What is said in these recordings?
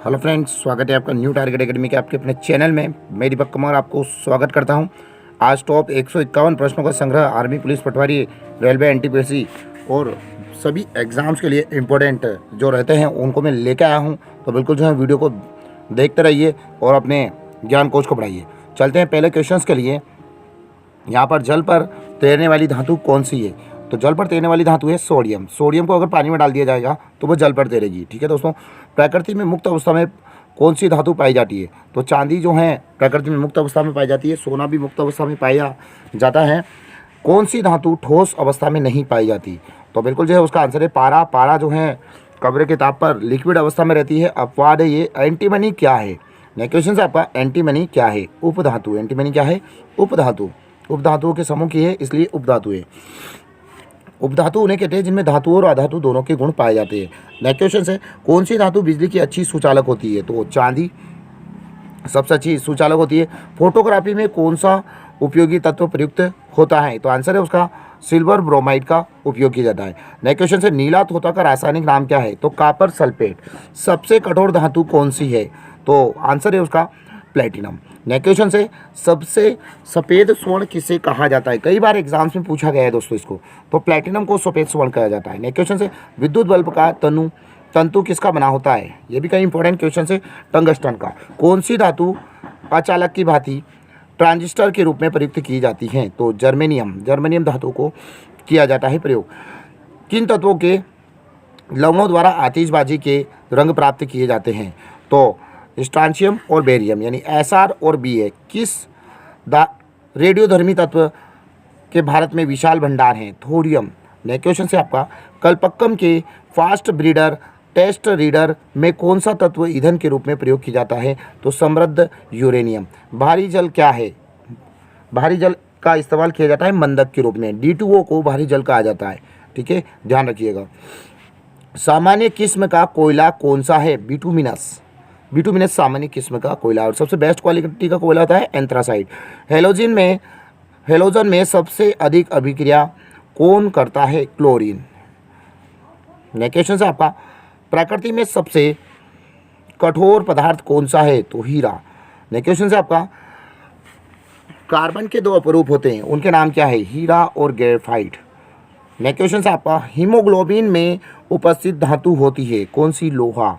Hello friends, स्वागत है आपका न्यू टारगेट एकेडमी के आपके अपने चैनल में। मैं दीपक कुमार आपको स्वागत करता हूं। आज टॉप 151 प्रश्नों का संग्रह आर्मी, पुलिस, पटवारी, रेलवे, एनटीपीसी और सभी एग्ज़ाम्स के लिए इम्पोर्टेंट जो रहते हैं उनको मैं लेकर आया हूं। तो बिल्कुल जो है वीडियो को देखते रहिए और अपने ज्ञान कोश को बढ़ाइए। चलते हैं पहले क्वेश्चन के लिए। यहाँ पर जल पर तैरने वाली धातु कौन सी है? तो जल पर तैरने वाली धातु है सोडियम। सोडियम को अगर पानी में डाल दिया जाएगा तो वो जल पर तैरेगी। ठीक है दोस्तों। प्रकृति में मुक्त अवस्था में कौन सी धातु पाई जाती है? तो चांदी जो है प्रकृति में मुक्त अवस्था में पाई जाती है। सोना भी मुक्त अवस्था में पाया जाता है। कौन सी धातु ठोस अवस्था में नहीं पाई जाती? तो बिल्कुल जो है उसका आंसर है पारा। पारा जो है कमरे के ताप पर लिक्विड अवस्था में रहती है। अपवाद है ये। एंटीमनी क्या है? नेक्स्ट क्वेश्चन से आपका एंटीमनी क्या है? उपधातु। एंटीमनी क्या है? उपधातु। उपधातुओं के समूह की है, इसलिए उपधातु है। उपधातु उन्हें कहते हैं जिनमें धातु और अधातु दोनों के गुण पाए जाते हैं। नेक्स्ट क्वेश्चन है कौन सी धातु बिजली की अच्छी सुचालक होती है? तो चांदी सबसे अच्छी सुचालक होती है। फोटोग्राफी में कौन सा उपयोगी तत्व प्रयुक्त होता है? तो आंसर है उसका सिल्वर ब्रोमाइड का उपयोग किया जाता है। नेक्स्ट क्वेश्चन से नीला तोता का रासायनिक नाम क्या है? तो कॉपर सल्फेट। सबसे कठोर धातु कौन सी है? तो आंसर है उसका प्लेटिनम। नेक्स्ट क्वेश्चन से सबसे सफ़ेद स्वर्ण किसे कहा जाता है? कई बार एग्जाम्स में पूछा गया है दोस्तों इसको। तो प्लेटिनम को सफ़ेद स्वर्ण कहा जाता है। नेक्स्ट क्वेश्चन से विद्युत बल्ब का तंतु किसका बना होता है? ये भी कई इंपॉर्टेंट क्वेश्चन है। टंगस्टन का। कौन सी धातु अचालक की भांति ट्रांजिस्टर के रूप में प्रयुक्त की जाती है? तो जर्मेनियम। जर्मेनियम धातु को किया जाता है प्रयोग। किन तत्वों के लवणों द्वारा आतिशबाजी के रंग प्राप्त किए जाते हैं? तो स्ट्रांशियम और बेरियम, यानी SR और BA। किस रेडियोधर्मी तत्व के भारत में विशाल भंडार हैं? थोरियम। नेक्स्ट क्वेश्चन से आपका कल्पक्कम के फास्ट ब्रीडर टेस्ट रीडर में कौन सा तत्व ईंधन के रूप में प्रयोग किया जाता है? तो समृद्ध यूरेनियम। भारी जल क्या है? भारी जल का इस्तेमाल किया जाता है मंदक के रूप में। D2O को भारी जल कहा जाता है। ठीक है, ध्यान रखिएगा। सामान्य किस्म का कोयला कौन सा है? बिटुमिनस। बिटुमिनस सामान्य किस्म का कोयला। और सबसे बेस्ट क्वालिटी का कोयला होता है एंथ्रासाइट। हेलोजन में सबसे अधिक अभिक्रिया कौन करता है? क्लोरीन। नेक्स्ट क्वेश्चन से आपका प्रकृति में सबसे कठोर पदार्थ कौन सा है? तो हीरा। नेक्स्ट क्वेश्चन से आपका कार्बन के 2 अपरूप होते हैं, उनके नाम क्या है? हीरा और ग्रेफाइट। नेक्स्ट क्वेश्चन से आपका हीमोग्लोबिन में उपस्थित धातु होती है कौन सी? लोहा।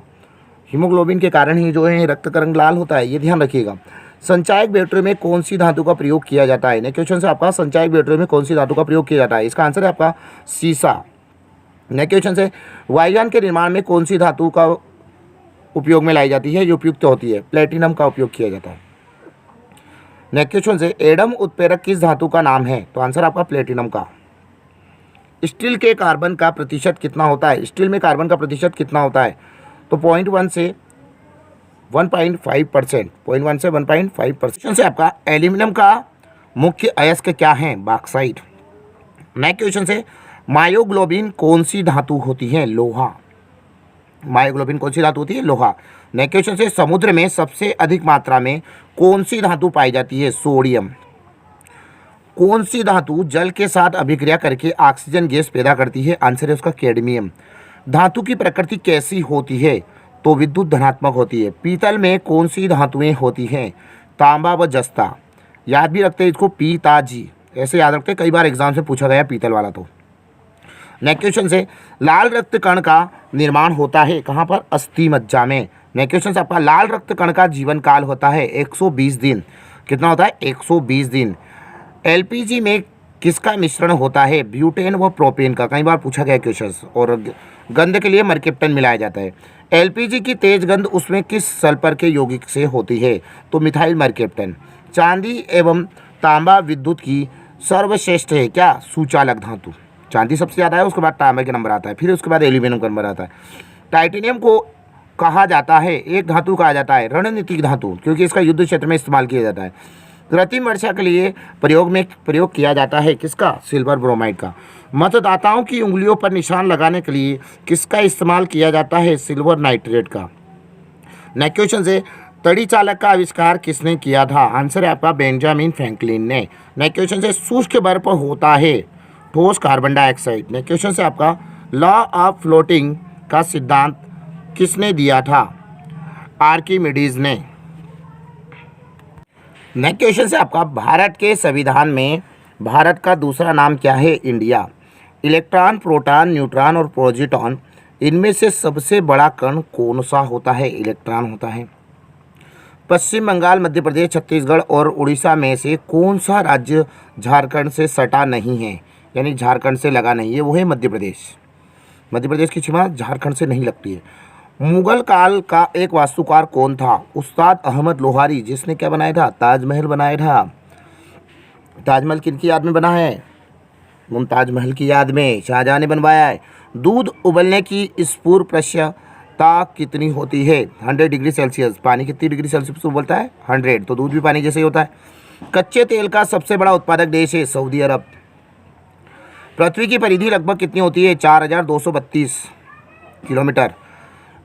हीमोग्लोबिन के कारण ही जो है रक्त का रंग लाल होता है, ये ध्यान रखिएगा। संचायक बैटरी में कौन सी धातु का प्रयोग किया जाता है? नेक्स्ट क्वेश्चन से आपका संचायक बैटरी में कौन सी धातु का प्रयोग किया जाता है? इसका आंसर है आपका सीसा। नेक्स्ट क्वेश्चन से वायुयान के निर्माण में कौन सी धातु का उपयोग में लाई जाती है, जो उपयुक्त होती है? प्लेटिनम का उपयोग किया जाता है। नेक्स्ट क्वेश्चन से एडम उत्प्रेरक किस धातु का नाम है? तो आंसर आपका प्लेटिनम का। स्टील के कार्बन का प्रतिशत कितना होता है? स्टील में कार्बन का प्रतिशत कितना होता है? तो 0.1 से 1.5%। 0.1 से 1.5% से आपका एल्यूमिनियम का मुख्य अयस्क क्या है? बॉक्साइट। नेक्स्ट क्वेश्चन से मायोग्लोबिन कौन सी धातु होती है? लोहा। मायोग्लोबिन कौन सी धातु होती है? लोहा। नेक्स्ट क्वेश्चन से समुद्र में सबसे अधिक मात्रा में कौन सी धातु पाई जाती है? सोडियम। कौन सी धातु जल के साथ अभिक्रिया करके ऑक्सीजन गैस पैदा करती है? आंसर है उसका कैडमियम। धातु की प्रकृति कैसी होती है? तो विद्युत धनात्मक होती है। पीतल में कौन सी धातुएं होती हैं? तांबा व जस्ता। याद भी रखते हैं इसको, पीताजी ऐसे याद रखते हैं, कई बार एग्जाम से पूछा गया पीतल वाला। तो नेक्स्ट क्वेश्चन से लाल रक्त कण का निर्माण होता है कहाँ पर? अस्थि मज्जा में। नेक्स्ट क्वेश्चन से आपका लाल रक्त कण का जीवन काल होता है 120 दिन। कितना होता है? 120 दिन। LPG में किसका मिश्रण होता है? ब्यूटेन व प्रोपेन का। कई बार पूछा गया क्वेश्चन। और गंध के लिए मरकेप्टन मिलाया जाता है। LPG की तेज गंध उसमें किस सल्फर के यौगिक से होती है? तो मिथाइल मरकेप्टन। चांदी एवं तांबा विद्युत की सर्वश्रेष्ठ है क्या? सुचालक धातु। चांदी सबसे ज़्यादा है, उसके बाद तांबा का नंबर आता है, फिर उसके बाद एल्यूमिनियम का नंबर आता है। टाइटेनियम को कहा जाता है, एक धातु कहा जाता है रणनीतिक धातु, क्योंकि इसका युद्ध क्षेत्र में इस्तेमाल किया जाता है। कृत्रिम वर्षा के लिए प्रयोग किया जाता है किसका? सिल्वर ब्रोमाइड का। मतदाताओं की उंगलियों पर निशान लगाने के लिए किसका इस्तेमाल किया जाता है? सिल्वर नाइट्रेट का। नेक्स्ट क्वेश्चन से तड़ी चालक का आविष्कार किसने किया था? आंसर है आपका बेंजामिन फ्रैंकलिन ने। नेक्स्ट क्वेश्चन से शुष्क बर्फ होता है ठोस कार्बन डाइऑक्साइड। नेक्स्ट क्वेश्चन से आपका लॉ ऑफ फ्लोटिंग का सिद्धांत किसने दिया था? आर्किमिडीज ने। नेक्स्ट क्वेश्चन से आपका, भारत के संविधान में भारत का दूसरा नाम क्या है? इंडिया। इलेक्ट्रॉन, प्रोटॉन, न्यूट्रॉन और प्रोजीटॉन, इनमें से सबसे बड़ा कण कौन सा होता है? इलेक्ट्रॉन होता है। पश्चिम बंगाल, मध्य प्रदेश, छत्तीसगढ़ और उड़ीसा में से कौन सा राज्य झारखंड से सटा नहीं है, यानी झारखंड से लगा नहीं है? वो है मध्य प्रदेश। मध्य प्रदेश की सीमा झारखंड से नहीं लगती है। मुगल काल का एक वास्तुकार कौन था? उस्ताद अहमद लोहारी, जिसने क्या बनाया था? ताजमहल बनाया था। ताजमहल किनकी याद में बना है? मुमताज महल की याद में शाहजहां ने बनवाया है। दूध उबलने की स्फुरप्रशयता कितनी होती है? 100 डिग्री सेल्सियस। पानी कितनी डिग्री सेल्सियस उबलता है? 100। तो दूध भी पानी जैसे ही होता है। कच्चे तेल का सबसे बड़ा उत्पादक देश है सऊदी अरब। पृथ्वी की परिधि लगभग कितनी होती है? 4232 किलोमीटर।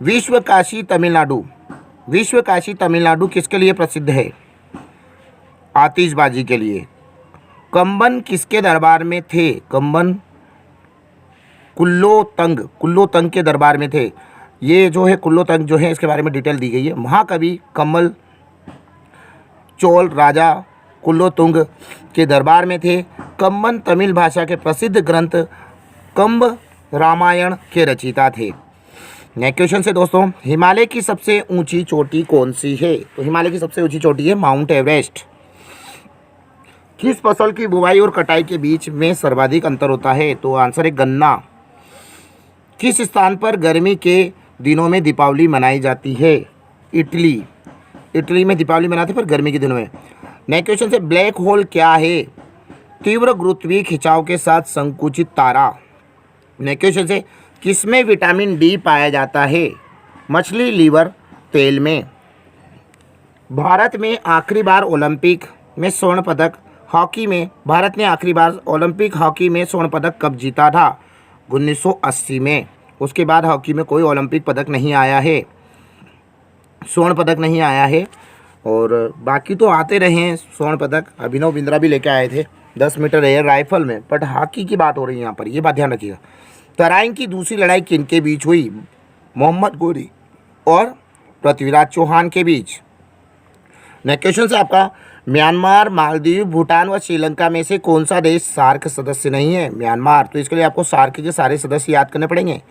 विश्व काशी तमिलनाडु, विश्व काशी तमिलनाडु किसके लिए प्रसिद्ध है? आतिशबाजी के लिए। कंबन किसके दरबार में थे? कंबन कुल्लोतंग के दरबार में थे। ये जो है कुल्लोतंग जो है, इसके बारे में डिटेल दी गई है। महाकवि कम्मल चोल राजा कुल्लोतुंग के दरबार में थे। कंबन तमिल भाषा के प्रसिद्ध ग्रंथ कंब रामायण के रचयिता थे। नेक्स्ट क्वेश्चन से दोस्तों, हिमालय की सबसे ऊंची चोटी कौन सी है? तो हिमालय की सबसे ऊंची चोटी है माउंट एवरेस्ट। किस फसल की बुवाई और कटाई के बीच में सर्वाधिक अंतर होता है? तो आंसर है गन्ना। किस स्थान पर गर्मी के दिनों में दीपावली मनाई जाती है? इटली। इटली में दीपावली मनाते हैं पर गर्मी के दिनों में। नेक्स्ट क्वेश्चन से, ब्लैक होल क्या है? तीव्र गुरुत्वीय खिंचाव के साथ संकुचित तारा। नेक्स्ट क्वेश्चन से, किसमें विटामिन डी पाया जाता है? मछली लीवर तेल में। भारत में आखिरी बार ओलंपिक में स्वर्ण पदक, हॉकी में भारत ने आखिरी बार ओलंपिक हॉकी में स्वर्ण पदक कब जीता था? 1980 में। उसके बाद हॉकी में कोई ओलंपिक पदक नहीं आया है, स्वर्ण पदक नहीं आया है। और बाकी तो आते रहे हैं स्वर्ण पदक। अभिनव बिंद्रा भी लेके आए थे 10 मीटर एयर राइफल में, बट हॉकी की बात हो रही है यहाँ पर, ये बात ध्यान रखिएगा। तराइन की दूसरी लड़ाई किनके बीच हुई? मोहम्मद गोरी और पृथ्वीराज चौहान के बीच। नेक्स्ट क्वेश्चन से आपका, म्यांमार, मालदीव, भूटान व श्रीलंका में से कौन सा देश सार्क सदस्य नहीं है? म्यांमार। तो इसके लिए आपको सार्क के सारे सदस्य याद करने पड़ेंगे।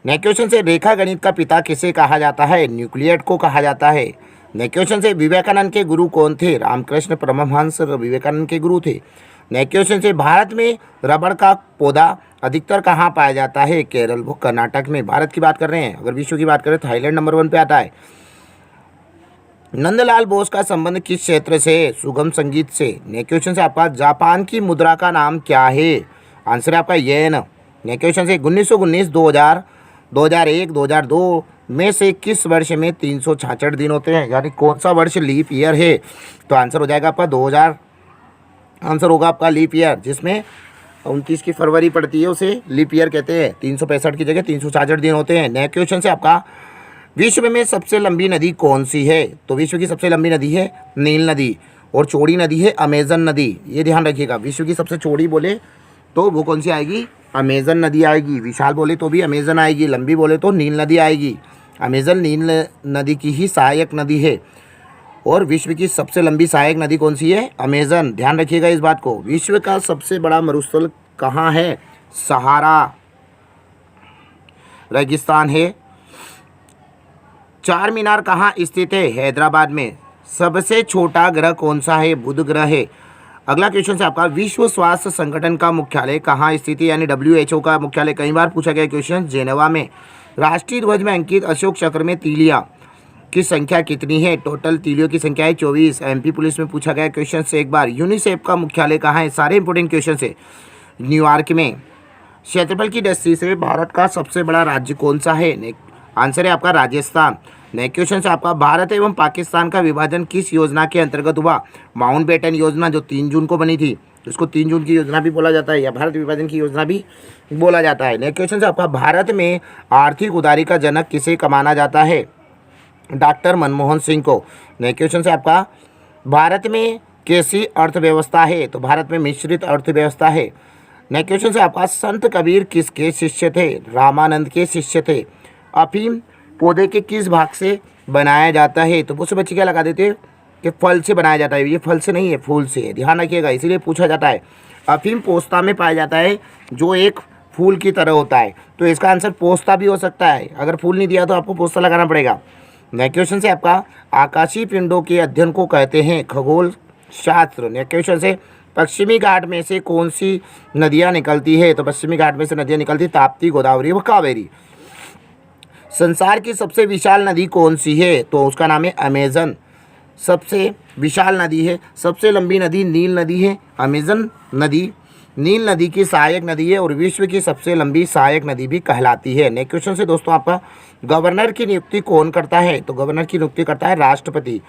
नेक्स्ट क्वेश्चन से, रेखा गणित का पिता किसे कहा जाता है? न्यूक्लियड को कहा जाता है। नेक्स्ट क्वेश्चन से, विवेकानंद के गुरु कौन थे? रामकृष्ण परमहंस विवेकानंद के गुरु थे। नेक्स्ट क्वेश्चन से, भारत में रबड़ का पौधा अधिकतर कहाँ पाया जाता है? केरल व कर्नाटक में। भारत की बात कर रहे हैं। अगर विश्व की बात करें तो थाईलैंड नंबर 1 पे आता है। नंदलाल बोस का संबंध किस क्षेत्र से? सुगम संगीत से। नेक्स्ट क्वेश्चन से आपका, जापान की मुद्रा का नाम क्या है? आंसर है आपका येन। नेक्स्ट क्वेश्चन से, 1919, 2000, 2001, 2002 में से किस वर्ष में 366 दिन होते हैं? यानी कौन सा वर्ष लीप ईयर है? तो आंसर हो जाएगा आपका 2000। आंसर होगा आपका लीप ईयर, जिसमें 29 की फरवरी पड़ती है, उसे लीप ईयर कहते हैं। 365 की जगह 366 दिन होते हैं। नेक्स्ट क्वेश्चन से आपका, विश्व में सबसे लंबी नदी कौन सी है? तो विश्व की सबसे लंबी नदी है नील नदी, और चौड़ी नदी है अमेजन नदी। ये ध्यान रखिएगा, विश्व की सबसे चौड़ी बोले तो वो कौन सी आएगी? अमेजन नदी आएगी। विशाल बोले तो भी अमेजन आएगी, लंबी बोले तो नील नदी आएगी। अमेजन नील नदी की ही सहायक नदी है, और विश्व की सबसे लंबी सहायक नदी कौन सी है? अमेजन। ध्यान रखिएगा इस बात को। विश्व का सबसे बड़ा मरुस्थल कहाँ है? सहारा रेगिस्तान है। चार मीनार कहाँ स्थित है? हैदराबाद में। सबसे छोटा ग्रह कौन सा है? बुध ग्रह है। अगला क्वेश्चन से आपका, विश्व स्वास्थ्य संगठन का मुख्यालय कहाँ स्थित है? यानी WHO का मुख्यालय। कई बार पूछा गया क्वेश्चन, जेनेवा में। राष्ट्रीय ध्वज में अंकित अशोक चक्र में तीलियां की संख्या कितनी है? टोटल तीलियों की संख्या है 24। MP पुलिस में पूछा गया क्वेश्चन से एक बार। यूनिसेफ का मुख्यालय कहाँ है? सारे इंपोर्टेंट क्वेश्चन है। न्यूयॉर्क में। क्षेत्रफल की दृष्टि से भारत का सबसे बड़ा राज्य कौन सा है? आंसर है आपका राजस्थान। नेक्स्ट क्वेश्चन से आपका, भारत एवं पाकिस्तान का विभाजन किस योजना के अंतर्गत हुआ? माउंटबेटन योजना, जो 3 जून को बनी थी, इसको 3 जून की योजना भी बोला जाता है, या भारत विभाजन की योजना भी बोला जाता है। नेक्स्ट क्वेश्चन से आपका, भारत में आर्थिक उदारी का जनक किसे माना जाता है? डॉक्टर मनमोहन सिंह को। नेक्स्ट क्वेश्चन से आपका, भारत में कैसी अर्थव्यवस्था है? तो भारत में मिश्रित अर्थव्यवस्था है। नेक्स्ट क्वेश्चन से आपका, संत कबीर किसके शिष्य थे? रामानंद के शिष्य थे। अफीम पौधे के किस भाग से बनाया जाता है? तो उससे बच्चे क्या लगा देते हैं कि फल से बनाया जाता है। ये फल से नहीं है, फूल से है, ध्यान रखिएगा, इसीलिए पूछा जाता है। अफीम पोस्ता में पाया जाता है जो एक फूल की तरह होता है। तो इसका आंसर पोस्ता भी हो सकता है। अगर फूल नहीं दिया तो आपको पोस्ता लगाना पड़ेगा। नेक्स्ट क्वेश्चन से आपका आकाशीय पिंडों के अध्ययन को कहते हैं खगोल शास्त्र। नेक्स्ट क्वेश्चन से पश्चिमी घाट में से कौन सी नदियाँ निकलती है? तो पश्चिमी घाट में से नदियाँ निकलती ताप्ती, गोदावरी व कावेरी। संसार की सबसे विशाल नदी कौन सी है? तो उसका नाम है अमेजन। सबसे विशाल नदी है, सबसे लंबी नदी नील नदी है। अमेजन नदी नील नदी की सहायक नदी है और विश्व की सबसे लंबी सहायक नदी भी कहलाती है। नेक्स्ट क्वेश्चन से दोस्तों आपका गवर्नर की नियुक्ति कौन करता है? तो गवर्नर की नियुक्ति करता है राष्ट्रपति।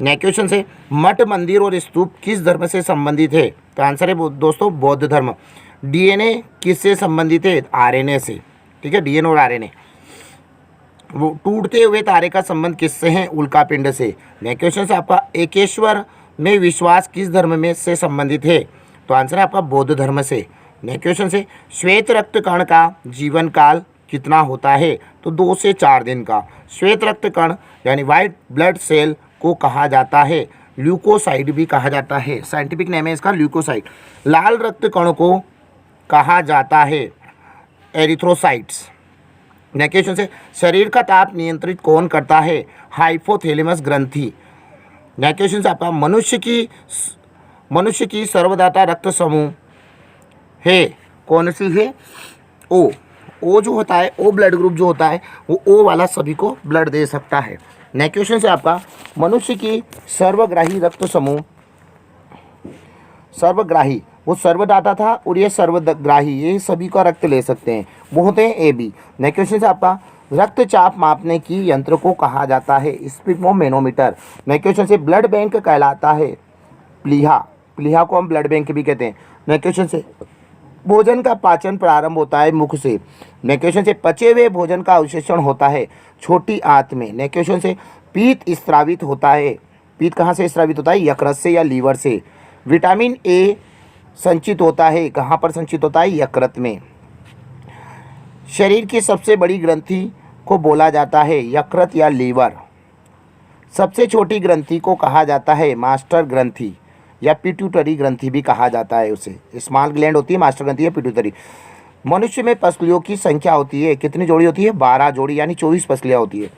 नेक्स्ट क्वेश्चन से मठ, मंदिर और स्तूप किस धर्म से संबंधित है? तो आंसर है दोस्तों बौद्ध धर्म। डीएनए किससे संबंधित है? आरएनए से। ठीक है, डीएनए और आरएनए। वो टूटते हुए तारे का संबंध किससे है? उल्कापिंड से। नेक्स्ट क्वेश्चन से आपका एकेश्वर में विश्वास किस धर्म में से संबंधित है? तो आंसर है आपका बौद्ध धर्म से। नेक्स्ट क्वेश्चन से श्वेत रक्त कण का जीवन काल कितना होता है? तो 2 से 4 दिन का। श्वेत रक्त कण यानी वाइट ब्लड सेल को कहा जाता है ल्यूकोसाइड भी कहा जाता है। साइंटिफिक नेम है इसका ल्यूकोसाइड। लाल रक्त कण को कहा जाता है एरिथ्रोसाइट्स। नेक्स्ट क्वेश्चन से शरीर का ताप नियंत्रित कौन करता है? हाइपोथैलेमस ग्रंथि। नेक्स्ट क्वेश्चन से आपका मनुष्य की सर्वदाता रक्त समूह है कौन सी है? ओ। ओ जो होता है, ओ ब्लड ग्रुप जो होता है वो ओ वाला सभी को ब्लड दे सकता है। नेक्स्ट क्वेश्चन से आपका मनुष्य की सर्वग्राही रक्त समूह, सर्वग्राही वो सर्वदाता था और ये सर्वग्राही, ये सभी का रक्त ले सकते हैं, वो होते हैं ए बी। नेक्स्ट क्वेश्चन से आपका रक्तचाप मापने की यंत्र को कहा जाता है स्पिग्मोमेनोमीटर। नेक्स्ट क्वेश्चन से ब्लड बैंक कहलाता है प्लीहा। प्लीहा को हम ब्लड बैंक भी कहते हैं। नेक्स्ट क्वेश्चन से भोजन का पाचन प्रारंभ होता है मुख से। नेक्स्ट क्वेश्चन से पचे हुए भोजन का अवशेषण होता है छोटी आंत में। नेक्स्ट क्वेश्चन से पीत स्रावित होता है, पीत कहाँ से स्रावित होता है? यकृत से या लीवर से। विटामिन ए संचित होता है कहाँ पर संचित होता है? यकृत में। शरीर की सबसे बड़ी ग्रंथि को बोला जाता है यकृत या लीवर। सबसे छोटी ग्रंथि को कहा जाता है मास्टर ग्रंथि या पिट्यूटरी ग्रंथि भी कहा जाता है उसे। स्मॉल ग्लैंड होती है, मास्टर ग्रंथि या पिट्यूटरी। मनुष्य में पसलियों की संख्या होती है कितनी जोड़ी होती है? 12 जोड़ी यानी 24 पसलियाँ होती है।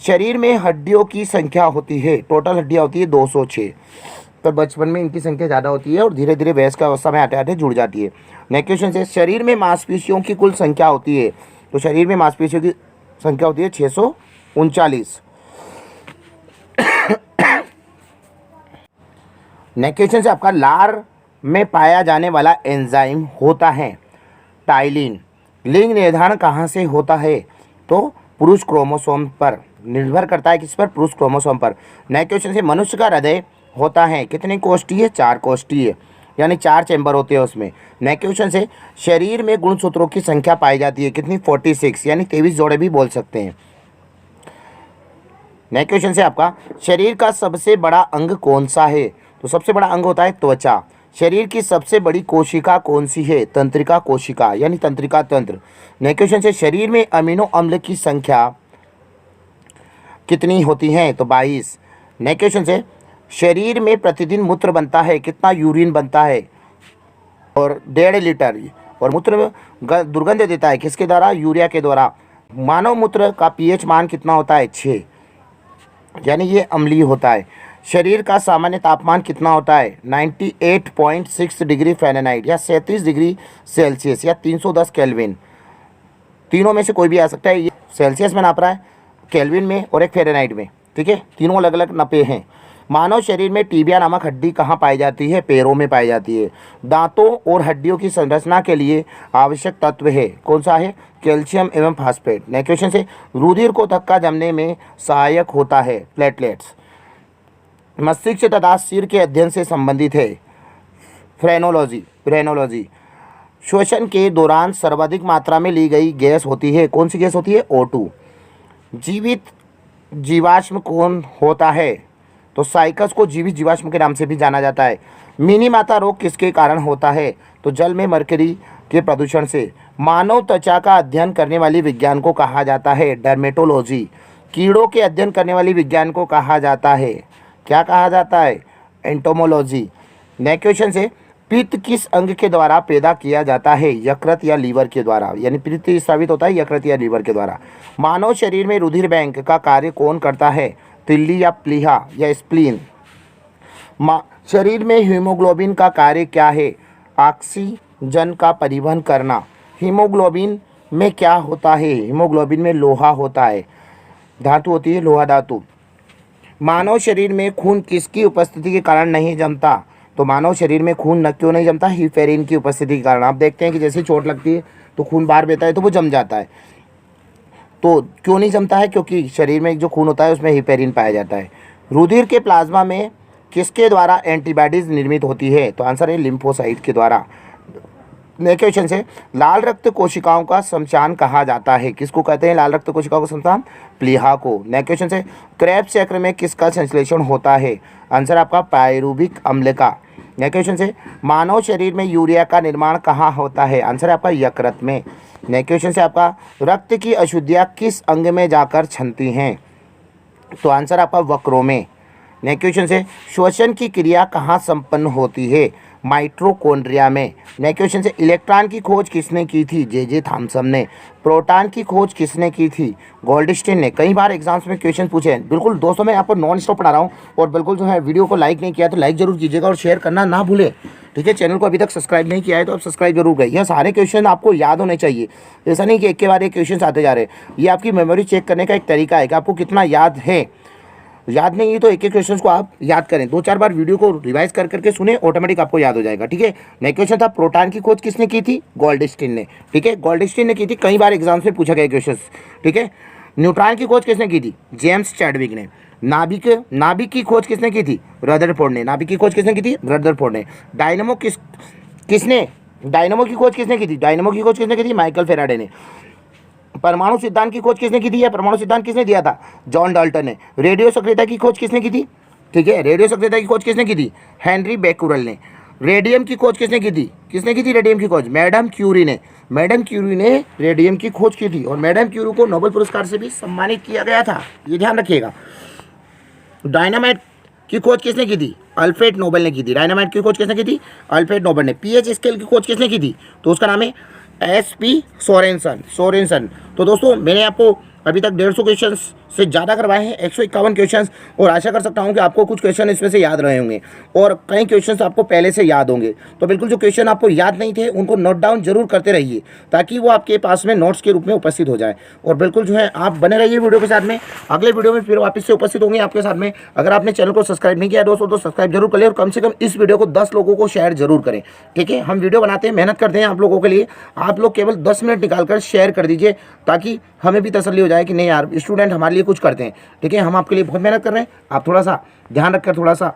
शरीर में हड्डियों की संख्या होती है, टोटल हड्डियाँ होती है 206। पर बचपन में इनकी संख्या ज़्यादा होती है और धीरे धीरे वयस्क अवस्था में आते आते जुड़ जाती है। नेक्स्ट क्वेश्चन से शरीर में मांसपेशियों की कुल संख्या होती है? तो शरीर में मांसपेशियों की संख्या होती है 639। नेक्स्ट क्वेश्चन से आपका लार में पाया जाने वाला एंजाइम होता है टाइलिन। लिंग निर्धारण कहाँ से होता है? तो पुरुष क्रोमोसोम पर निर्भर करता है, किस पर? पुरुष क्रोमोसोम पर। नेक्स्ट क्वेश्चन से मनुष्य का हृदय होता है कितने कोष्ठीय? 4 कोष्ठीय यानी 4 चैम्बर होते हैं उसमें। नेक्स्ट क्वेश्चन से शरीर में गुणसूत्रों की संख्या पाई जाती है कितनी? 46 यानी 23 जोड़े भी बोल सकते हैं। नेक्स्ट क्वेश्चन से आपका शरीर का सबसे बड़ा अंग कौन सा है? तो सबसे बड़ा अंग होता है त्वचा। शरीर की सबसे बड़ी कोशिका कौन सी है? तंत्रिका कोशिका यानी तंत्रिका तंत्र। नेक्स्ट क्वेश्चन से शरीर में अमीनो अम्ल की संख्या कितनी होती है? तो 22। नेक्स्ट क्वेश्चन से शरीर में प्रतिदिन मूत्र बनता है कितना? यूरिन बनता है और 1.5 लीटर। और मूत्र दुर्गंध देता है किसके द्वारा? यूरिया के द्वारा। मानव मूत्र का पीएच मान कितना होता है? 6 यानी ये अम्लीय होता है। शरीर का सामान्य तापमान कितना होता है? 98.6 डिग्री फ़ारेनहाइट या 37 डिग्री सेल्सियस या 310 केल्विन। तीनों में से कोई भी आ सकता है। ये सेल्सियस में नाप रहा है, केल्विन में और एक फ़ारेनहाइट में। ठीक है, तीनों अलग अलग नपे हैं। मानव शरीर में टीबिया नामक हड्डी कहाँ पाई जाती है? पैरों में पाई जाती है। दांतों और हड्डियों की संरचना के लिए आवश्यक तत्व है कौन सा है? कैल्शियम एवं फास्फेट। नेक्स्ट क्वेश्चन से रुधिर को थक्का जमने में सहायक होता है प्लेटलेट्स। मस्तिष्क तथा सिर के अध्ययन से संबंधित है फ्रेनोलॉजी। श्वसन के दौरान सर्वाधिक मात्रा में ली गई गैस होती है कौन सी गैस होती है? O2। जीवित जीवाश्म कौन होता है? तो साइकस को जीवित जीवाश्म के नाम से भी जाना जाता है। मिनी माता रोग किसके कारण होता है? तो जल में मरकरी के प्रदूषण से मानव त्वचा का अध्ययन करने वाली विज्ञान को कहा जाता है डर्मेटोलॉजी। कीड़ों के अध्ययन करने वाली विज्ञान को कहा जाता है, क्या कहा जाता है? एंटोमोलॉजी। नेक्स्ट क्वेश्चन से पित्त किस अंग के द्वारा पैदा किया जाता है? यकृत या लीवर के द्वारा, यानी पित्त स्रावित होता है यकृत या लीवर के द्वारा। मानव शरीर में रुधिर बैंक का कार्य कौन करता है? तिल्ली या प्लीहा या स्प्लीन। शरीर में हीमोग्लोबिन का कार्य क्या है? ऑक्सीजन का परिवहन करना। हीमोग्लोबिन में क्या होता है? हीमोग्लोबिन में लोहा होता है, धातु होती है, लोहा धातु। मानव शरीर में खून किसकी उपस्थिति के कारण नहीं जमता? तो मानव शरीर में खून क्यों नहीं जमता? हिपेरिन की उपस्थिति के कारण। आप देखते हैं कि जैसे चोट लगती है तो खून बाहर बहता है तो वो जम जाता है। तो क्यों नहीं जमता है? क्योंकि शरीर में जो खून होता है उसमें हिपेरिन पाया जाता है। रुधिर के प्लाज्मा में किसके द्वारा एंटीबॉडीज निर्मित होती है? तो आंसर है लिम्फोसाइट के द्वारा। नेक्स्ट क्वेश्चन से लाल रक्त कोशिकाओं का श्मशान कहा जाता है, किसको कहते हैं लाल रक्त कोशिकाओं का श्मशान? प्लीहा को। नेक्स्ट क्वेश्चन से क्रेब्स चक्र में किसका संश्लेषण होता है? आंसर आपका पायरुविक अम्ल का। नेक्स्ट क्वेश्चन से मानव शरीर में यूरिया का निर्माण कहाँ होता है? आंसर आपका यकृत में। नेक्स्ट क्वेश्चन से आपका रक्त की अशुद्धियाँ किस अंग में जाकर छनती हैं? तो आंसर आपका वक्रों में। नेक्स्ट क्वेश्चन से श्वसन की क्रिया कहाँ संपन्न होती है? माइटोकॉन्ड्रिया में। नेक्स्ट क्वेश्चन से इलेक्ट्रॉन की खोज किसने की थी? जे थॉमसन ने। प्रोटॉन की खोज किसने की थी? गोल्डस्टीन ने। कई बार एग्जाम्स में क्वेश्चन पूछे हैं। बिल्कुल दोस्तों, मैं आपको नॉन स्टॉप पढ़ा रहा हूँ और बिल्कुल जो है वीडियो को लाइक नहीं किया तो लाइक जरूर कीजिएगा और शेयर करना ना भूलें, ठीक है। चैनल को अभी तक सब्सक्राइब नहीं किया है तो आप सब्सक्राइब जरूर करें। यह सारे क्वेश्चन आपको याद होने चाहिए, ऐसा नहीं कि एक के बाद एक क्वेश्चन आते जा रहे हैं। ये आपकी मेमोरी चेक करने का एक तरीका है कि आपको कितना याद है। याद नहीं है तो एक एक क्वेश्चन को आप याद करें, 2-4 बार वीडियो को रिवाइज कर करके सुने, ऑटोमेटिक आपको याद हो जाएगा, ठीक है। नेक्स्ट क्वेश्चन था प्रोटॉन की खोज किसने की थी? गोल्डस्टीन ने, ठीक है, गोल्डस्टीन ने की थी। कई बार एग्जाम्स में पूछा गया क्वेश्चन, ठीक है। न्यूट्रॉन की खोज किसने की थी? जेम्स चैडविक ने। नाभिक की खोज किसने की थी? रदरफोर्ड ने। नाभिक की खोज किसने की थी? रदरफोर्ड ने। डायनामो की खोज किसने की थी? डायनामो की खोज किसने की थी? माइकल फेराडे ने। परमाणु सिद्धांत की खोज किसने की थी? परमाणु सिद्धांत किसने दिया था? जॉन डाल्टन ने। रेडियो सक्रियता की खोज किसने की थी? ठीक है, रेडियो सक्रियता की खोज किसने की थी? हेनरी बेकुरल ने। रेडियम की खोज किसने की थी? रेडियम की खोज मैडम क्यूरी ने। मैडम क्यूरी ने रेडियम की खोज की थी और मैडम क्यूरी को नोबेल पुरस्कार से भी सम्मानित किया गया था, ये ध्यान रखिएगा। डायनामाइट की खोज किसने की थी? अल्फ्रेड नोबेल ने की थी। डायनामाइट की खोज किसने की थी? अल्फ्रेड नोबेल ने। पीएच स्केल की खोज किसने की थी? तो उसका नाम है एसपी सोरेनसन। तो दोस्तों, मैंने आपको अभी तक 150 क्वेश्चन से ज़्यादा करवाए हैं, 151 क्वेश्चन, और आशा कर सकता हूं कि आपको कुछ क्वेश्चन इसमें से याद रहे होंगे और कई क्वेश्चन आपको पहले से याद होंगे। तो बिल्कुल जो क्वेश्चन आपको याद नहीं थे उनको नोट डाउन जरूर करते रहिए ताकि वो आपके पास में नोट्स के रूप में उपस्थित हो जाए। और बिल्कुल जो है आप बने रहिए वीडियो के साथ में। अगले वीडियो में फिर वापस से उपस्थित होंगे आपके साथ में। अगर आपने चैनल को सब्सक्राइब नहीं किया दोस्तों तो सब्सक्राइब जरूर करें और कम से कम इस वीडियो को 10 लोगों को शेयर जरूर करें, ठीक है। हम वीडियो बनाते हैं, मेहनत करते हैं आप लोगों के लिए, आप लोग केवल 10 मिनट निकालकर शेयर कर दीजिए ताकि हमें भी तसल्ली हो जाए कि नहीं यार, स्टूडेंट हमारे लिए कुछ करते हैं, ठीक है। हम आपके लिए बहुत मेहनत कर रहे हैं, आप थोड़ा सा ध्यान रखकर थोड़ा सा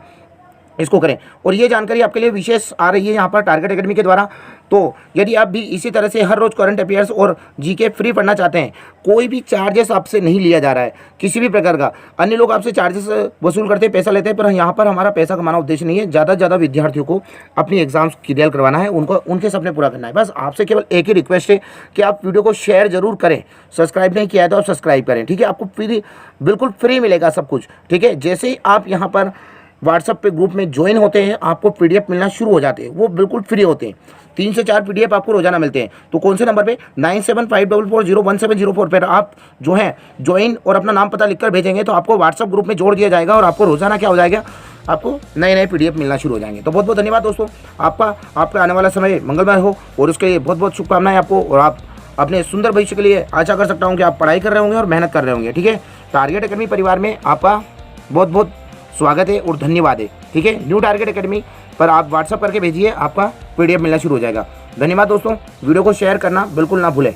इसको करें। और ये जानकारी आपके लिए विशेष आ रही है यहाँ पर टारगेट एकेडमी के द्वारा। तो यदि आप भी इसी तरह से हर रोज करंट अफेयर्स और जीके फ्री पढ़ना चाहते हैं, कोई भी चार्जेस आपसे नहीं लिया जा रहा है किसी भी प्रकार का। अन्य लोग आपसे चार्जेस वसूल करते हैं, पैसा लेते हैं, पर यहाँ पर हमारा पैसा कमाना उद्देश्य नहीं है। ज़्यादा से ज़्यादा विद्यार्थियों को अपनी एग्जाम्स क्लियर करवाना है, उनके सपने पूरा करना है। बस आपसे केवल एक ही रिक्वेस्ट है कि आप वीडियो को शेयर जरूर करें। सब्सक्राइब नहीं किया है तो आप सब्सक्राइब करें, ठीक है। आपको बिल्कुल फ्री मिलेगा सब कुछ, ठीक है। जैसे ही आप यहाँ पर व्हाट्सएप पे ग्रुप में ज्वाइन होते हैं आपको पीडीएफ मिलना शुरू हो जाते हैं, वो बिल्कुल फ्री होते हैं। 3 से 4 पीडीएफ आपको रोजाना मिलते हैं। तो कौन से नंबर पे? 9754401704 पर आप जो है ज्वाइन और अपना नाम पता लिखकर भेजेंगे तो आपको व्हाट्सएप ग्रुप में जोड़ दिया जाएगा और आपको रोजाना क्या हो जाएगा, आपको नए पीडीएफ मिलना शुरू हो जाएंगे। तो बहुत बहुत धन्यवाद दोस्तों, आपका आने वाला समय मंगलमय हो और उसके लिए बहुत बहुत शुभकामनाएं आपको। और आप अपने सुंदर भविष्य के लिए आशा कर सकता हूँ कि आप पढ़ाई कर रहे होंगे और मेहनत कर रहे होंगे, ठीक है। टारगेट एकेडमी परिवार में आपका बहुत बहुत स्वागत है और धन्यवाद है, ठीक है। न्यू टारगेट एकेडमी पर आप व्हाट्सएप करके भेजिए, आपका पीडीएफ मिलना शुरू हो जाएगा। धन्यवाद दोस्तों, वीडियो को शेयर करना बिल्कुल ना भूलें।